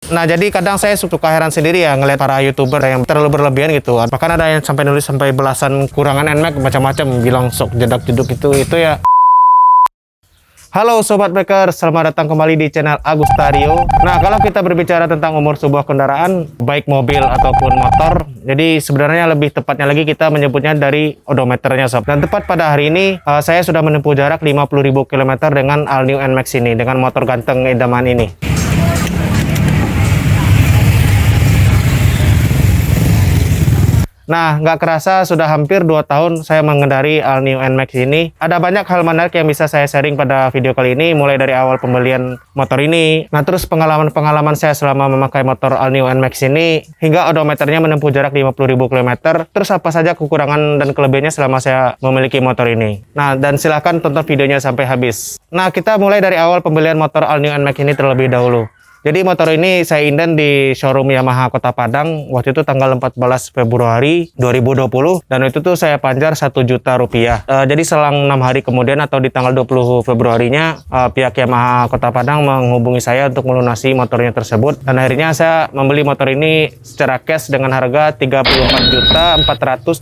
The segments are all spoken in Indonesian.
Nah, jadi kadang saya suka heran sendiri ya ngeliat para YouTuber yang terlalu berlebihan gitu. Bahkan ada yang sampai nulis sampai belasan kurangan NMAX macam-macam, bilang sok jedak-jeduk itu ya. Halo Sobat Biker, selamat datang kembali di channel Agustario. Nah, kalau kita berbicara tentang umur sebuah kendaraan, baik mobil ataupun motor, jadi sebenarnya lebih tepatnya lagi kita menyebutnya dari odometernya, Sob. Dan tepat pada hari ini, saya sudah menempuh jarak 50.000 km dengan All New NMAX ini, dengan motor ganteng idaman ini. Nah, nggak kerasa sudah hampir 2 tahun saya mengendari All New NMAX ini. Ada banyak hal menarik yang bisa saya sharing pada video kali ini, mulai dari awal pembelian motor ini. Nah, terus pengalaman-pengalaman saya selama memakai motor All New NMAX ini, hingga odometernya menempuh jarak 50.000 km. Terus apa saja kekurangan dan kelebihannya selama saya memiliki motor ini. Nah, dan silahkan tonton videonya sampai habis. Nah, kita mulai dari awal pembelian motor All New NMAX ini terlebih dahulu. Jadi motor ini saya inden di showroom Yamaha Kota Padang waktu itu tanggal 14 Februari 2020 dan itu tuh saya panjar 1 juta rupiah. Jadi selang 6 hari kemudian atau di tanggal 20 Februarinya pihak Yamaha Kota Padang menghubungi saya untuk melunasi motornya tersebut dan akhirnya saya membeli motor ini secara cash dengan harga 34.470.000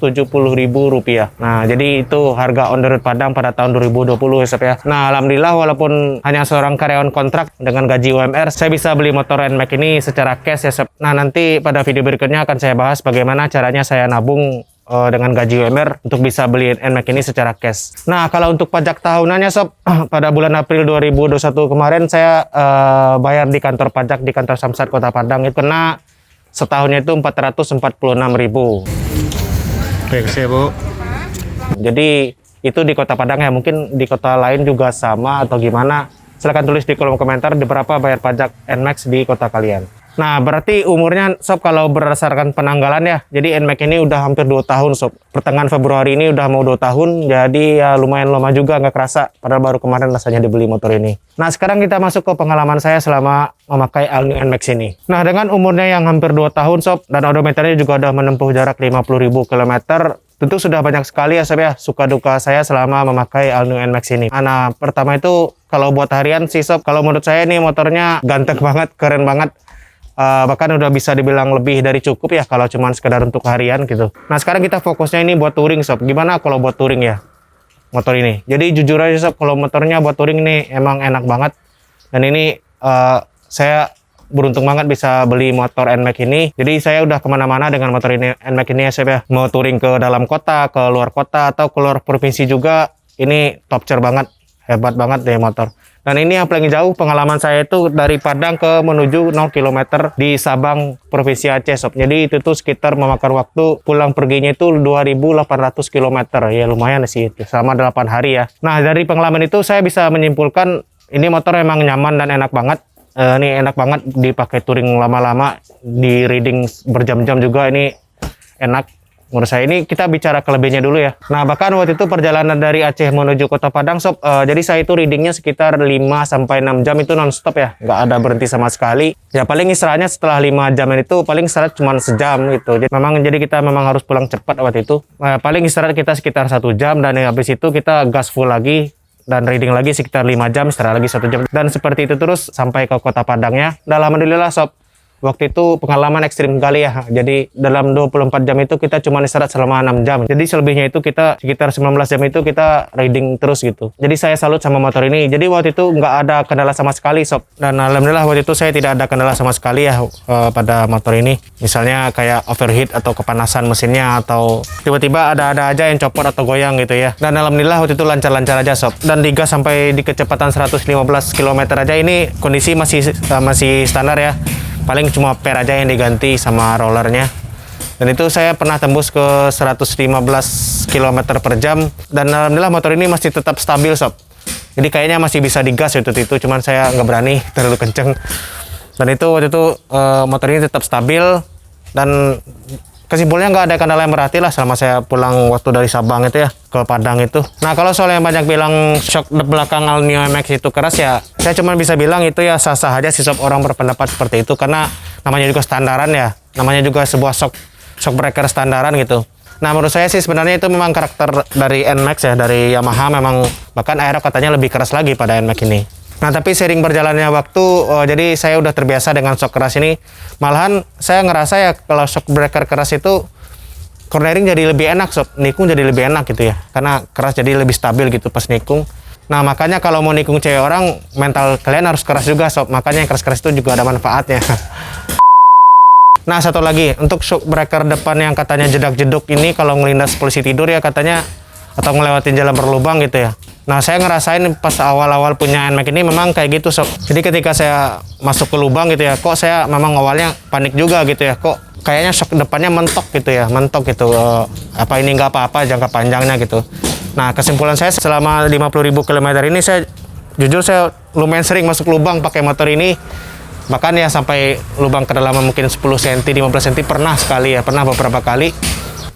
rupiah. Nah, jadi itu harga on the road Padang pada tahun 2020 ya. Nah, alhamdulillah walaupun hanya seorang karyawan kontrak dengan gaji UMR, saya bisa beli motor NMAX ini secara cash ya, Sob. Nah, nanti pada video berikutnya akan saya bahas bagaimana caranya saya nabung dengan gaji UMR untuk bisa beli NMAX ini secara cash. Nah, kalau untuk pajak tahunannya, Sob, pada bulan April 2021 kemarin saya bayar di kantor pajak di kantor Samsat Kota Padang itu kena setahunnya itu 446.000. Baik, saya Bu. Jadi itu di Kota Padang ya, mungkin di kota lain juga sama atau gimana? Silahkan tulis di kolom komentar di berapa bayar pajak NMAX di kota kalian. Nah, berarti umurnya, Sob, kalau berdasarkan penanggalan ya, jadi NMAX ini udah hampir 2 tahun, Sob. Pertengahan Februari ini udah mau 2 tahun, jadi ya lumayan lama juga, nggak kerasa. Padahal baru kemarin rasanya dibeli motor ini. Nah, sekarang kita masuk ke pengalaman saya selama memakai All New NMAX ini. Nah, dengan umurnya yang hampir 2 tahun, Sob, dan odometernya juga udah menempuh jarak 50.000 km, tentu sudah banyak sekali ya, Sob, ya, suka duka saya selama memakai All New NMAX ini. Nah, pertama itu kalau buat harian sih, Sob, kalau menurut saya nih motornya ganteng banget, keren banget. Bahkan udah bisa dibilang lebih dari cukup ya kalau cuman sekedar untuk harian gitu. Nah, sekarang kita fokusnya ini buat touring, Sob. Gimana kalau buat touring ya motor ini? Jadi jujur aja, Sob, kalau motornya buat touring ini emang enak banget. Dan ini saya beruntung banget bisa beli motor NMAX ini. Jadi saya udah kemana-mana dengan motor ini NMAX ini ya, Sob, ya. Mau touring ke dalam kota, ke luar kota, atau ke luar provinsi juga. Ini top tier banget, hebat banget deh motor. Dan ini yang paling jauh pengalaman saya itu dari Padang ke menuju 0 km di Sabang, Provinsi Aceh, Sob. Jadi itu tuh sekitar memakan waktu pulang perginya itu 2.800 km. Ya lumayan sih itu, selama 8 hari ya. Nah, dari pengalaman itu saya bisa menyimpulkan ini motor memang nyaman dan enak banget. Ini enak banget dipakai touring lama-lama, di riding berjam-jam juga ini enak. Menurut saya ini kita bicara kelebihannya dulu ya. Nah, bahkan waktu itu perjalanan dari Aceh menuju Kota Padang, Sob, jadi saya itu readingnya sekitar 5-6 jam itu non-stop ya. Nggak ada berhenti sama sekali. Ya paling istirahatnya setelah 5 jam itu paling istirahat cuma sejam gitu. Jadi kita memang harus pulang cepat waktu itu. Paling istirahat kita sekitar 1 jam dan habis itu kita gas full lagi. Dan reading lagi sekitar 5 jam, istirahat lagi 1 jam. Dan seperti itu terus sampai ke Kota Padangnya. Dan alhamdulillah, Sob, waktu itu pengalaman ekstrim kali ya. Jadi dalam 24 jam itu kita cuma istirahat selama 6 jam. Jadi selebihnya itu kita sekitar 19 jam itu kita riding terus gitu. Jadi saya salut sama motor ini. Jadi waktu itu nggak ada kendala sama sekali, Sob. Dan alhamdulillah waktu itu saya tidak ada kendala sama sekali ya pada motor ini. Misalnya kayak overheat atau kepanasan mesinnya atau tiba-tiba ada aja yang copot atau goyang gitu ya. Dan alhamdulillah waktu itu lancar-lancar aja, Sob. Dan digas sampai di kecepatan 115 km aja ini kondisi masih standar ya. Paling cuma per aja yang diganti sama rollernya. Dan itu saya pernah tembus ke 115 km per jam. Dan alhamdulillah motor ini masih tetap stabil, Sob. Jadi kayaknya masih bisa digas itu. Cuman saya nggak berani terlalu kenceng. Dan itu waktu itu motor ini tetap stabil. Dan kesimpulannya nggak ada kendala yang berarti lah selama saya pulang waktu dari Sabang itu ya ke Padang itu. Nah, kalau soal yang banyak bilang shock belakang All New NMAX itu keras ya, saya cuma bisa bilang itu ya sah-sah aja sih, Sob, orang berpendapat seperti itu karena namanya juga standaran ya, namanya juga sebuah shock breaker standaran gitu. Nah, menurut saya sih sebenarnya itu memang karakter dari NMAX ya, dari Yamaha memang, bahkan aero katanya lebih keras lagi pada NMAX ini. Nah, tapi sering berjalannya waktu, jadi saya udah terbiasa dengan shock keras ini. Malahan saya ngerasa ya kalau shock breaker keras itu cornering jadi lebih enak, sob. Nikung jadi lebih enak gitu ya. Karena keras jadi lebih stabil gitu pas nikung. Nah, makanya kalau mau nikung cewek orang, mental kalian harus keras juga, sob. Makanya yang keras-keras itu juga ada manfaatnya. Nah, satu lagi, untuk shock breaker depan yang katanya jedak-jeduk ini kalau ngelindas polisi tidur ya katanya, atau ngelewatin jalan berlubang gitu ya. Nah, saya ngerasain pas awal-awal punya NMAX ini memang kayak gitu, sob. Jadi ketika saya masuk ke lubang gitu ya, kok saya memang awalnya panik juga gitu ya. Kok kayaknya shock depannya mentok gitu ya, mentok gitu. Apa ini nggak apa-apa jangka panjangnya gitu. Nah, kesimpulan saya selama 50.000 km ini saya jujur saya lumayan sering masuk lubang pakai motor ini. Bahkan ya sampai lubang kedalaman mungkin 10 cm, 15 cm pernah sekali ya, pernah beberapa kali.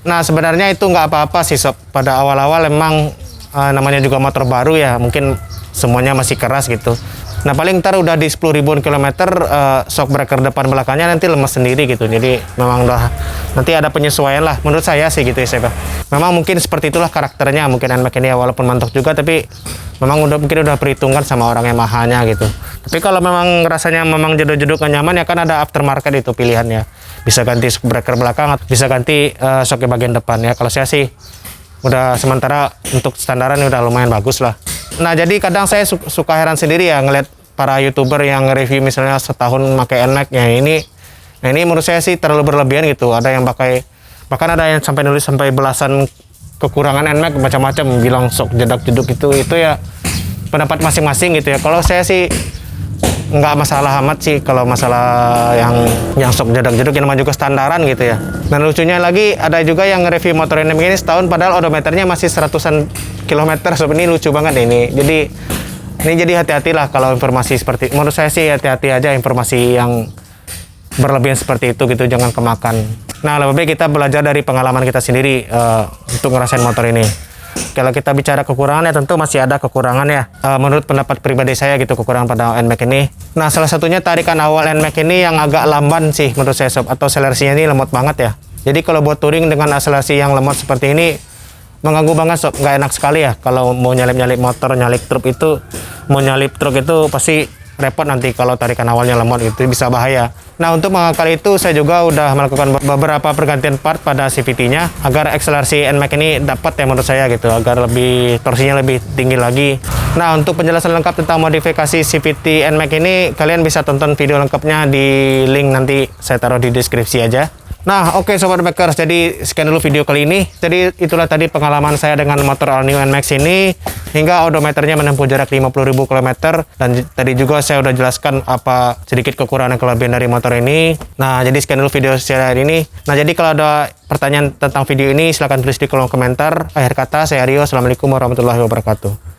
Nah, sebenarnya itu nggak apa-apa sih, sob. Pada awal-awal emang namanya juga motor baru ya, mungkin semuanya masih keras gitu. Nah, paling ntar udah di 10.000 km, shock breaker depan belakangnya nanti lemas sendiri gitu. Jadi memang udah nanti ada penyesuaian lah, menurut saya sih gitu ya, Seba. Memang mungkin seperti itulah karakternya mungkin NMAX ini ya, walaupun mantok juga, tapi memang mungkin udah perhitungan sama orang Yamaha-nya gitu. Tapi kalau memang rasanya memang jeduk-jeduk gak nyaman ya kan ada aftermarket itu pilihannya. Bisa ganti shock breaker belakang, bisa ganti shocknya bagian depan ya. Kalau saya sih udah sementara untuk standaran udah lumayan bagus lah. Nah, jadi kadang saya suka heran sendiri ya ngeliat para YouTuber yang review misalnya setahun pakai NMAX ya ini. Nah, ini menurut saya sih terlalu berlebihan gitu. Ada yang pakai, bahkan ada yang sampai nulis sampai belasan kekurangan NMAX macam-macam, bilang shock jedak-jeduk itu ya pendapat masing-masing gitu ya. Kalau saya sih nggak masalah amat sih kalau masalah yang shock jedak-jeduk, yang namanya juga standaran gitu ya. Dan lucunya lagi ada juga yang nge-review motor NMAX ini setahun padahal odometernya masih 100-an kilometer. Sob, ini lucu banget ini. Jadi hati-hatilah kalau informasi seperti, menurut saya sih hati-hati aja informasi yang berlebihan seperti itu gitu, jangan kemakan. Nah, lebih baik kita belajar dari pengalaman kita sendiri untuk ngerasain motor ini. Kalau kita bicara kekurangan ya tentu masih ada kekurangan ya. Menurut pendapat pribadi saya gitu, kekurangan pada NMAX ini. Nah, salah satunya tarikan awal NMAX ini yang agak lamban sih menurut saya, sob, atau akselerasinya ini lemot banget ya. Jadi kalau buat touring dengan akselerasi yang lemot seperti ini mengganggu banget, sob. Nggak enak sekali ya kalau mau nyalip-nyalip motor, nyalip truk itu pasti repot nanti kalau tarikan awalnya lemot, itu bisa bahaya. Nah, untuk mengakal itu saya juga udah melakukan beberapa pergantian part pada CVT-nya agar akselerasi NMAX ini dapat ya menurut saya gitu, agar lebih torsinya lebih tinggi lagi. Nah, untuk penjelasan lengkap tentang modifikasi CVT NMAX ini kalian bisa tonton video lengkapnya di link nanti saya taruh di deskripsi aja. Nah, oke Sobat Makers, jadi sekian dulu video kali ini. Jadi itulah tadi pengalaman saya dengan motor All New NMAX ini hingga odometernya menempuh jarak 50.000 km, dan tadi juga saya udah jelaskan apa sedikit kekurangan dan kelebihan dari motor ini. Nah, jadi sekian dulu video saya hari ini. Nah, jadi kalau ada pertanyaan tentang video ini silahkan tulis di kolom komentar. Akhir kata saya Rio, assalamualaikum warahmatullahi wabarakatuh.